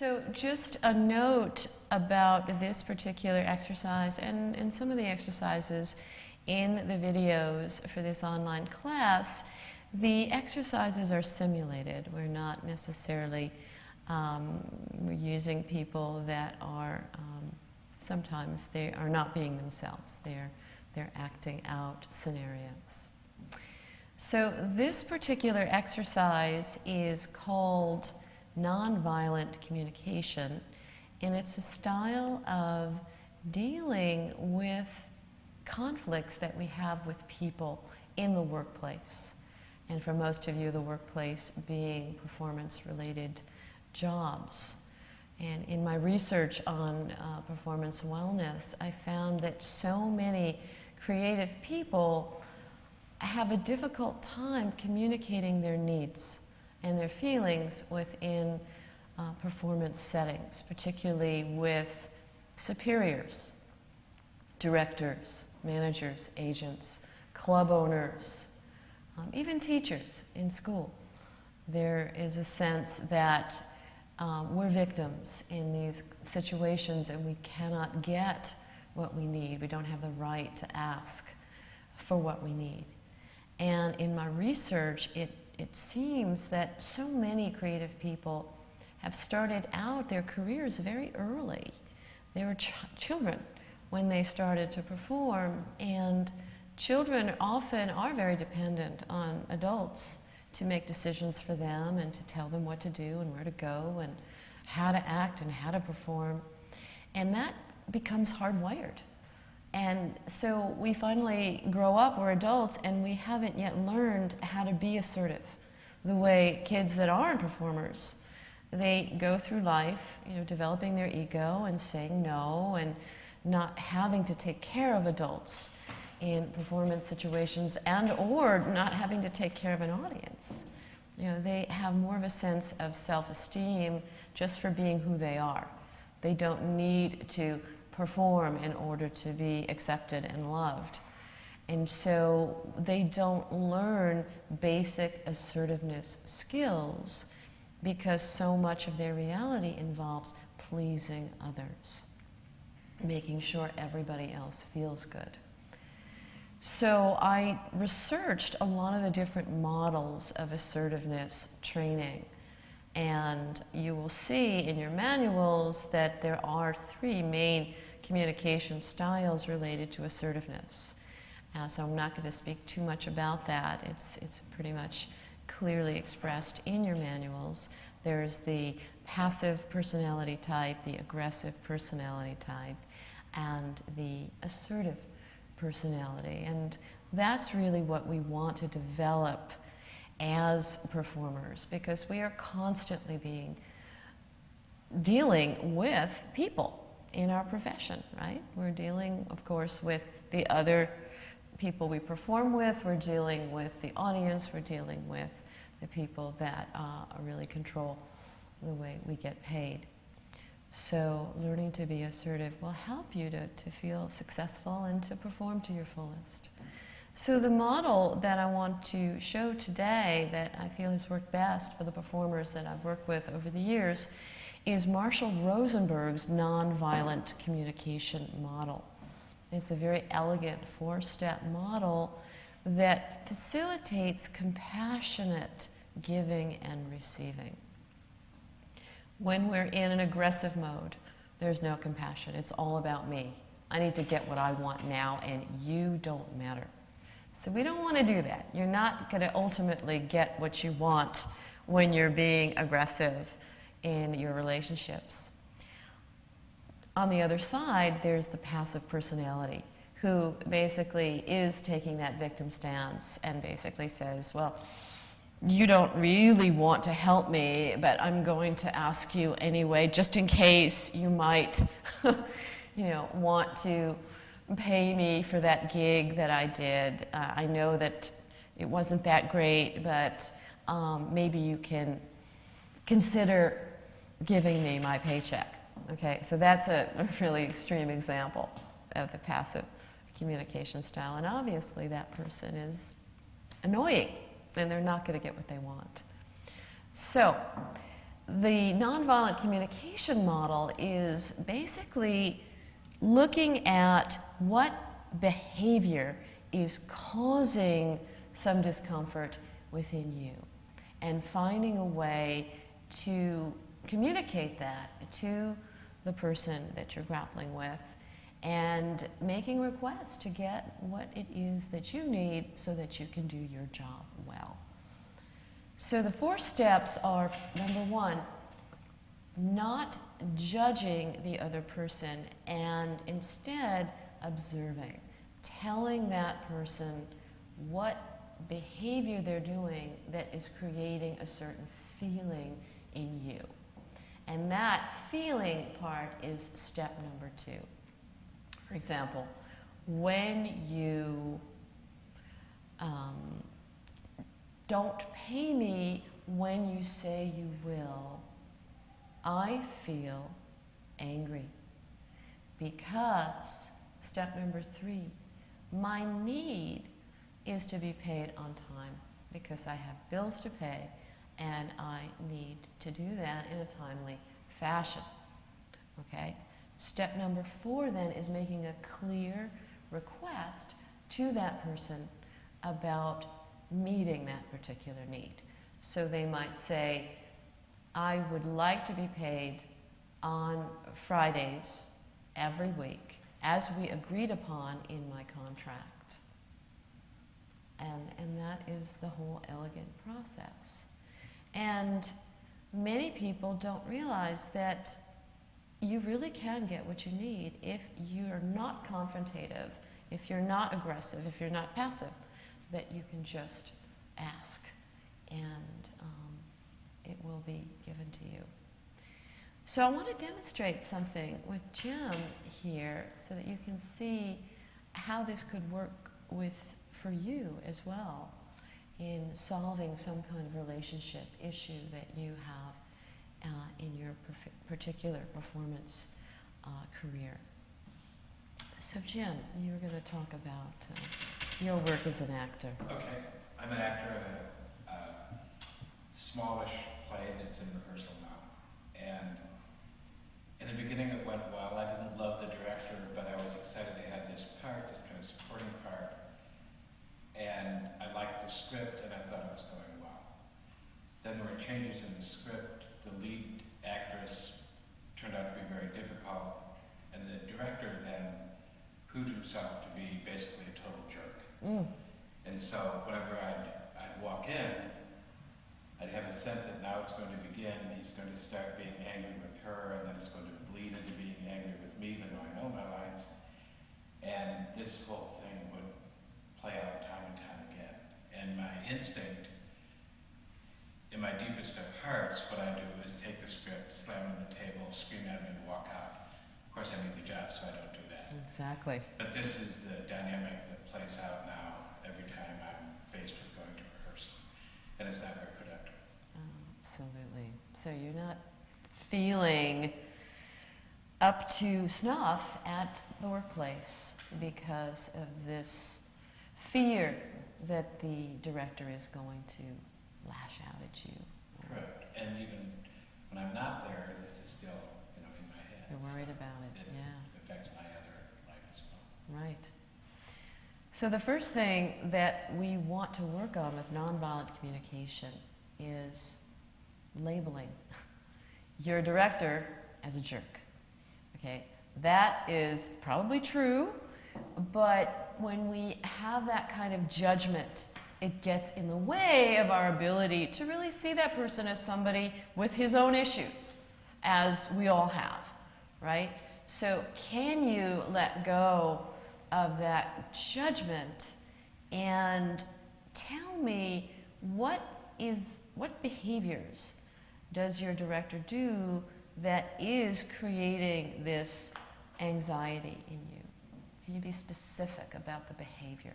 So just a note about this particular exercise and some of the exercises in the videos for this online class. The exercises are simulated. We're not necessarily we're using people that are sometimes they are not being themselves. They're acting out scenarios. So this particular exercise is called nonviolent communication, and it's a style of dealing with conflicts that we have with people in the workplace. And for most of you, the workplace being performance-related jobs. And in my research on performance wellness, I found that so many creative people have a difficult time communicating their needs and their feelings within performance settings, particularly with superiors, directors, managers, agents, club owners, even teachers in school. There is a sense that we're victims in these situations and we cannot get what we need. We don't have the right to ask for what we need. And in my research, it seems that so many creative people have started out their careers very early. They were children when they started to perform, and children often are very dependent on adults to make decisions for them and to tell them what to do and where to go and how to act and how to perform. And that becomes hardwired. And so we finally grow up, we're adults, and we haven't yet learned how to be assertive. The way kids that aren't performers, they go through life, developing their ego and saying no and not having to take care of adults in performance situations and or not having to take care of an audience. They have more of a sense of self-esteem just for being who they are. They don't need to perform in order to be accepted and loved. And so they don't learn basic assertiveness skills because so much of their reality involves pleasing others, making sure everybody else feels good. So I researched a lot of the different models of assertiveness training. And you will see in your manuals that there are 3 main communication styles related to assertiveness. So I'm not going to speak too much about that. It's pretty much clearly expressed in your manuals. There's the passive personality type, the aggressive personality type, and the assertive personality. And that's really what we want to develop as performers, because we are constantly dealing with people in our profession, right? We're dealing, of course, with the other people we perform with, we're dealing with the audience, we're dealing with the people that really control the way we get paid. So learning to be assertive will help you to feel successful and to perform to your fullest. So the model that I want to show today that I feel has worked best for the performers that I've worked with over the years is Marshall Rosenberg's nonviolent communication model. It's a very elegant 4-step model that facilitates compassionate giving and receiving. When we're in an aggressive mode, there's no compassion. It's all about me. I need to get what I want now, and you don't matter. So we don't want to do that. You're not going to ultimately get what you want when you're being aggressive in your relationships. On the other side, there's the passive personality, who basically is taking that victim stance and basically says, well, you don't really want to help me, but I'm going to ask you anyway, just in case you might want to pay me for that gig that I did. I know that it wasn't that great, but maybe you can consider giving me my paycheck. Okay, so that's a really extreme example of the passive communication style, and obviously that person is annoying and they're not going to get what they want. So the nonviolent communication model is basically looking at what behavior is causing some discomfort within you and finding a way to communicate that to the person that you're grappling with and making requests to get what it is that you need so that you can do your job well. So the 4 steps are, number 1, not judging the other person and instead observing, telling that person what behavior they're doing that is creating a certain feeling in you. And that feeling part is step number 2. For example, when you don't pay me when you say you will, I feel angry because, step number 3, my need is to be paid on time because I have bills to pay and I need to do that in a timely fashion. Okay? Step number 4 then is making a clear request to that person about meeting that particular need. So they might say, I would like to be paid on Fridays every week, as we agreed upon in my contract. And that is the whole elegant process. And many people don't realize that you really can get what you need if you're not confrontative, if you're not aggressive, if you're not passive, that you can just ask and it will be given to you. So I want to demonstrate something with Jim here so that you can see how this could work for you as well in solving some kind of relationship issue that you have in your particular performance career. So Jim, you were going to talk about your work as an actor. Okay, I'm an actor in a smallish play that's in rehearsal now. And in the beginning it went well. I didn't love the director, but I was excited they had this part, this kind of supporting part. And I liked the script and I thought it was going well. Then there were changes in the script. The lead actress turned out to be very difficult. And the director then proved himself to be basically a total jerk. And so whenever I'd walk in, I'd have a sense that now it's going to begin. He's going to start being angry with her, and then it's going to bleed into being angry with me, even though I know my lines. And this whole thing would play out time and time again. And my instinct, in my deepest of hearts, what I do is take the script, slam it on the table, scream at me, and walk out. Of course, I need the job, so I don't do that. Exactly. But this is the dynamic that plays out now every time I'm faced with going to rehearsal. And it's not very productive. Absolutely. So you're not feeling up to snuff at the workplace because of this fear that the director is going to lash out at you. Correct. And even when I'm not there, this is still, in my head. You're worried about it, yeah. It affects my other life as well. Right. So the first thing that we want to work on with nonviolent communication is labeling your director as a jerk. Okay, that is probably true, but when we have that kind of judgment, it gets in the way of our ability to really see that person as somebody with his own issues, as we all have, right? So can you let go of that judgment and tell me what behaviors does your director do that is creating this anxiety in you? Can you be specific about the behavior?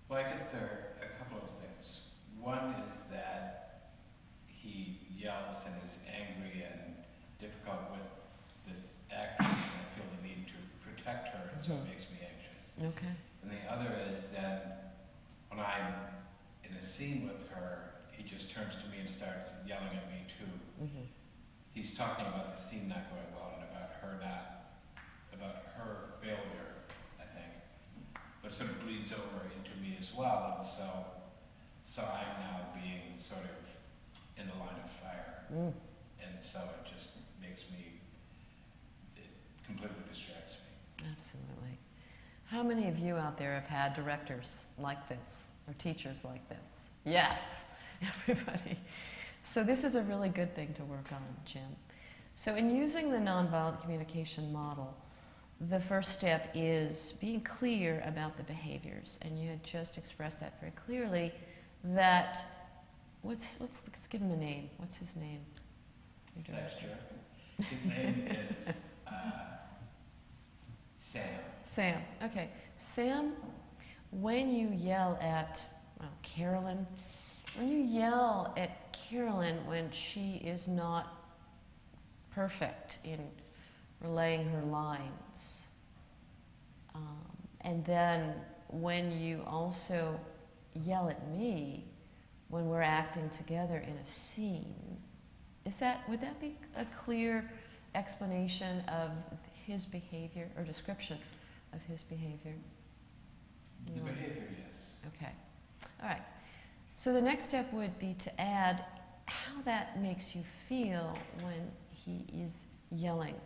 Well, I guess there are a couple of things. One is that he yells and is angry and difficult with this actress, and I feel the need to protect her, and so it makes me anxious. Okay. And the other is that when I'm in a scene with her, he just turns to me and starts yelling at me too. Mm-hmm. He's talking about the scene not going well and about her failure, I think. But it sort of bleeds over into me as well, and so I'm now being sort of in the line of fire. Mm. And so it just it completely distracts me. Absolutely. How many of you out there have had directors like this or teachers like this? Yes, everybody. So this is a really good thing to work on, Jim. So in using the nonviolent communication model, the first step is being clear about the behaviors. And you had just expressed that very clearly, that let's give him a name. What's his name? Your director. His name is Sam. Sam. Okay. Sam, when you yell at Carolyn, when you yell at Carolyn when she is not perfect in relaying her lines, and then when you also yell at me when we're acting together in a scene, would that be a clear explanation of his behavior or description of his behavior? The behavior, yes. Okay. All right. So the next step would be to add how that makes you feel when he is yelling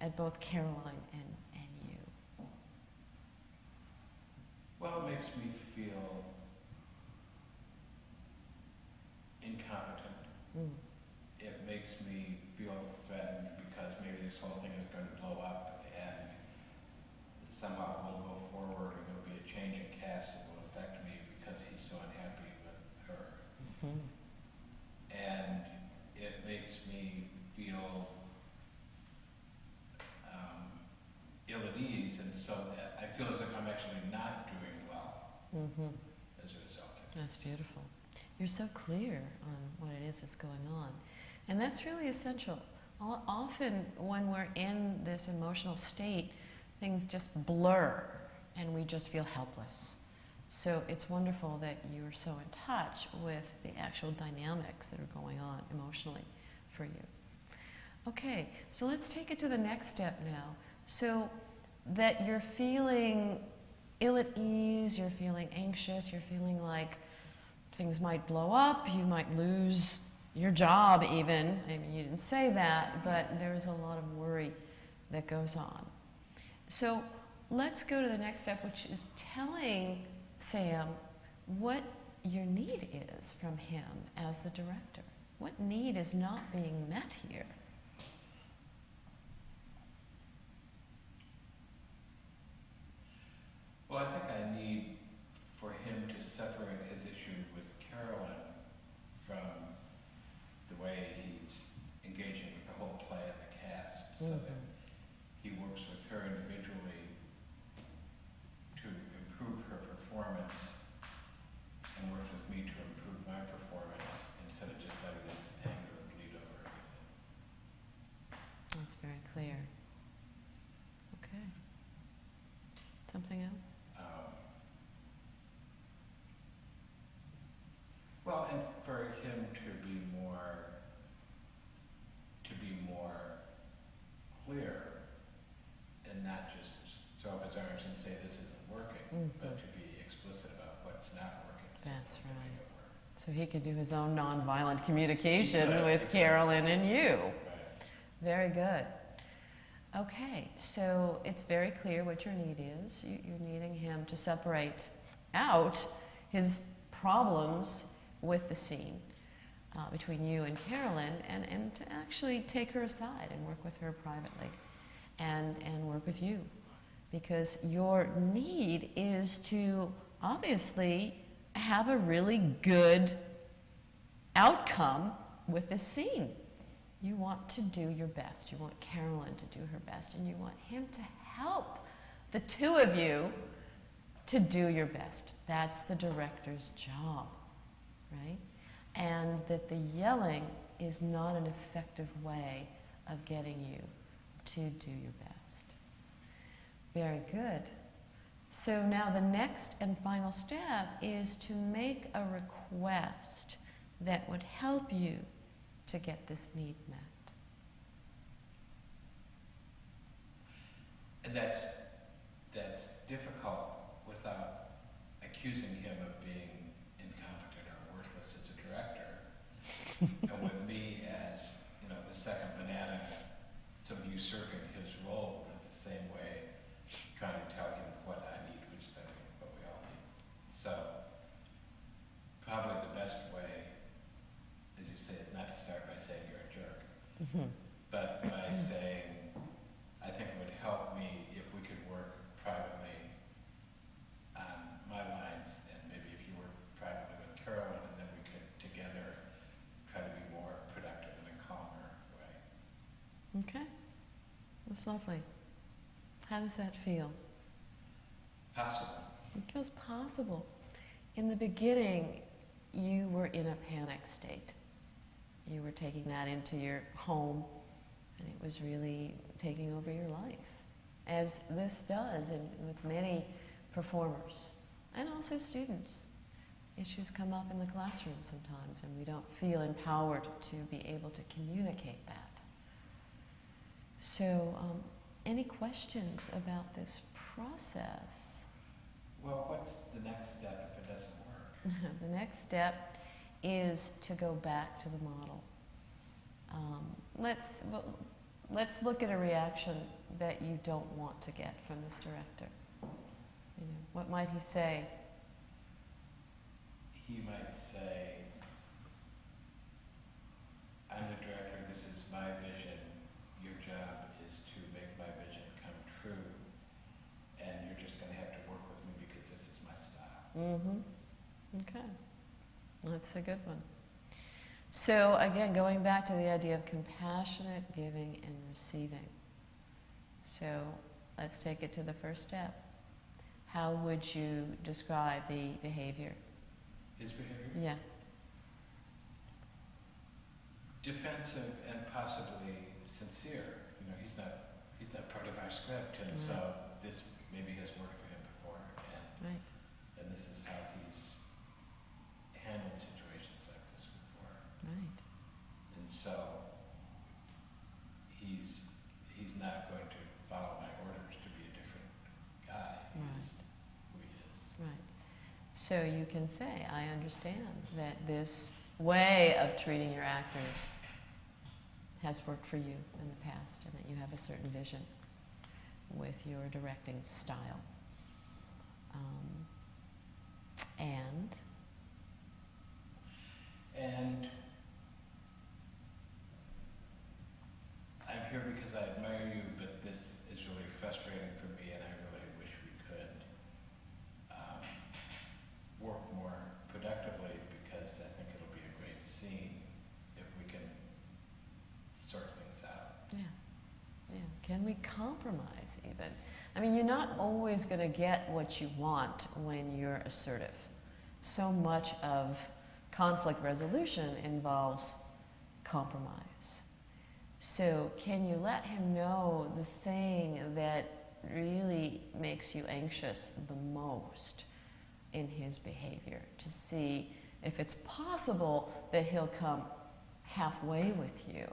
at both Caroline and you. Well, it makes me feel incompetent. Mm. It makes me feel threatened because maybe this whole thing is going to blow up and somehow we'll go forward and there'll be a change in cast that will affect me because he's so unhappy with her. Mm-hmm. And it makes me feel ill at ease, and so I feel as if I'm actually not doing well Mm-hmm. as a result of it. That's beautiful. You're so clear on what it is that's going on. And that's really essential. Often when we're in this emotional state, things just blur and we just feel helpless. So it's wonderful that you're so in touch with the actual dynamics that are going on emotionally for you. Okay, so let's take it to the next step now. So that you're feeling ill at ease, you're feeling anxious, you're feeling like things might blow up, you might lose your job even. I mean, you didn't say that, but there's a lot of worry that goes on. So let's go to the next step, which is telling Sam what your need is from him as the director. What need is not being met here? Well, I think I need for him to separate his issue with Carolyn from the way he's engaging with the whole play and the cast, so that he works with her individually to improve her performance and works with me to improve my performance instead of just letting this anger bleed over everything. That's very clear. Okay. Something else? Well, and for him to be more clear and not just throw up his arms and say this isn't working, but to be explicit about what's not working. That's right. So he could do his own nonviolent communication with Carolyn and you. Right. Very good. Okay, so it's very clear what your need is. You're needing him to separate out his problems with the scene between you and Carolyn, and to actually take her aside and work with her privately and work with you. Because your need is to obviously have a really good outcome with this scene. You want to do your best. You want Carolyn to do her best, and you want him to help the two of you to do your best. That's the director's job, right? And that the yelling is not an effective way of getting you to do your best. Very good. So now the next and final step is to make a request that would help you to get this need met. And that's difficult without accusing him of being incompetent or worthless as a director, and with me as, the second banana, sort of usurping his role, but at the same way trying to tell him what I need, which is I think what we all need. So probably the best way, as you say, is not to start by saying you're a jerk, but by saying, I think it would help me if we could work privately on my lines, and maybe if you work privately with Carolyn, and then we could together try to be more productive in a calmer way. Okay, that's lovely. How does that feel? Possible. It feels possible. In the beginning, you were in a panic state. You were taking that into your home, and it was really taking over your life, as this does with many performers and also students. Issues come up in the classroom sometimes, and we don't feel empowered to be able to communicate that. So, any questions about this process? Well, what's the next step if it doesn't work? The next step is to go back to the model. Let's look at a reaction that you don't want to get from this director. What might he say? He might say, I'm the director, this is my vision, your job is to make my vision come true, and you're just going to have to work with me because this is my style. Okay, that's a good one. So again, going back to the idea of compassionate giving and receiving. So let's take it to the first step. How would you describe the behavior? His behavior? Yeah. Defensive and possibly sincere. He's not part of our script, and so this maybe has worked for him before, and this is how he's handled situations like this before. Right. And so he's not going to follow my orders to be a different guy. He's who he is. Right. So you can say, I understand that this way of treating your actors has worked for you in the past, and that you have a certain vision with your directing style. And I'm here because I admire you, but this is really frustrating for me, and I really wish we could work more productively, because I think it'll be a great scene if we can sort things out. Yeah. Can we compromise even? I mean, you're not always going to get what you want when you're assertive. So much of conflict resolution involves compromise. So can you let him know the thing that really makes you anxious the most in his behavior, to see if it's possible that he'll come halfway with you?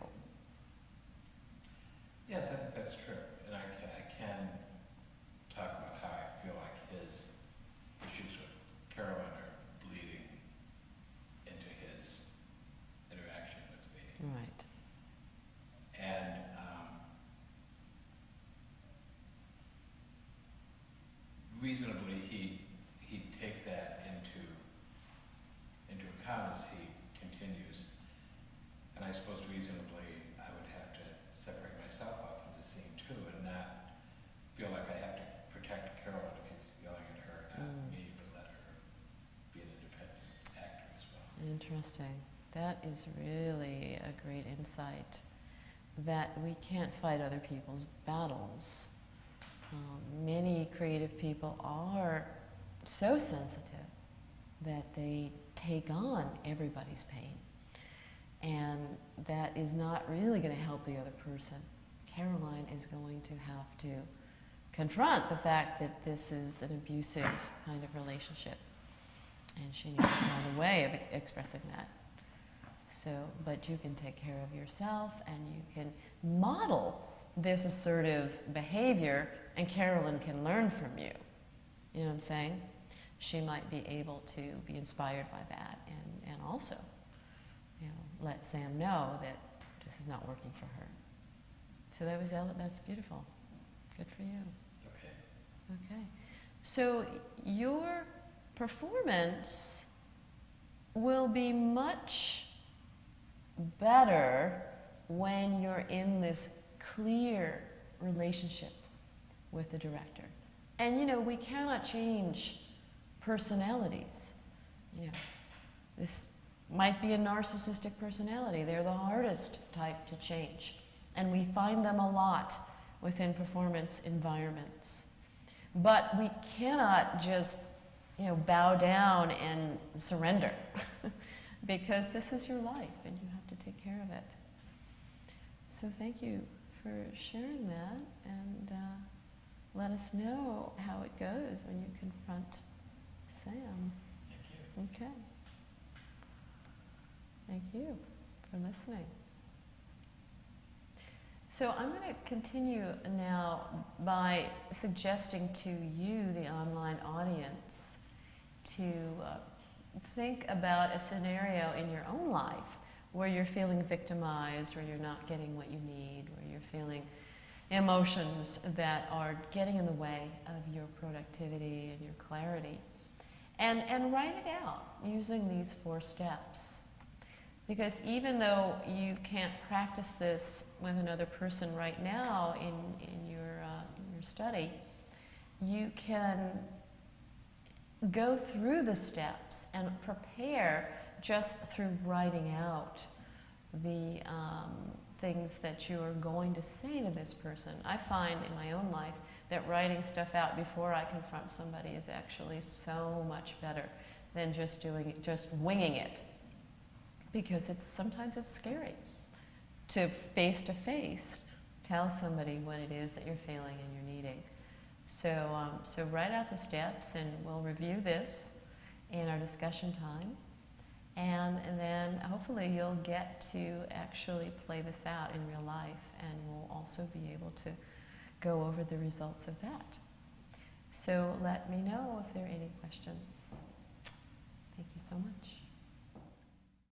Yes, I think that's true. And I can talk about how I feel like his issues with Carolyn are bleeding into his interaction with me. Right. And reasonably, he'd take that into account as he continues. And I suppose reasonably, I would have to separate myself off from the scene too, and not feel like I have to protect Carolyn if he's yelling at her, not me, but let her be an independent actor as well. Interesting. That is really a great insight, that we can't fight other people's battles. Many creative people are so sensitive that they take on everybody's pain, and that is not really going to help the other person. Caroline is going to have to confront the fact that this is an abusive kind of relationship, and she needs to find a way of expressing that. So, but you can take care of yourself and you can model this assertive behavior, and Carolyn can learn from you. You know what I'm saying? She might be able to be inspired by that and also, you know, let Sam know that this is not working for her. So that's beautiful. Good for you. Okay. Okay. So your performance will be much better when you're in this clear relationship with the director. And you know, we cannot change personalities. You know, this might be a narcissistic personality. They're the hardest type to change. And we find them a lot within performance environments. But we cannot just, you know, bow down and surrender because this is your life and you have to take care of it. So thank you for sharing that, and let us know how it goes when you confront Sam. Thank you. Okay. Thank you for listening. So I'm going to continue now by suggesting to you, the online audience, to think about a scenario in your own life where you're feeling victimized, where you're not getting what you need, where you're feeling emotions that are getting in the way of your productivity and your clarity. And write it out using these 4 steps. Because even though you can't practice this with another person right now in your study, you can go through the steps and prepare just through writing out the things that you are going to say to this person. I find in my own life that writing stuff out before I confront somebody is actually so much better than just winging it. Because sometimes it's scary to face tell somebody what it is that you're feeling and you're needing. So write out the steps, and we'll review this in our discussion time. And then hopefully you'll get to actually play this out in real life, and we'll also be able to go over the results of that. So let me know if there are any questions. Thank you so much.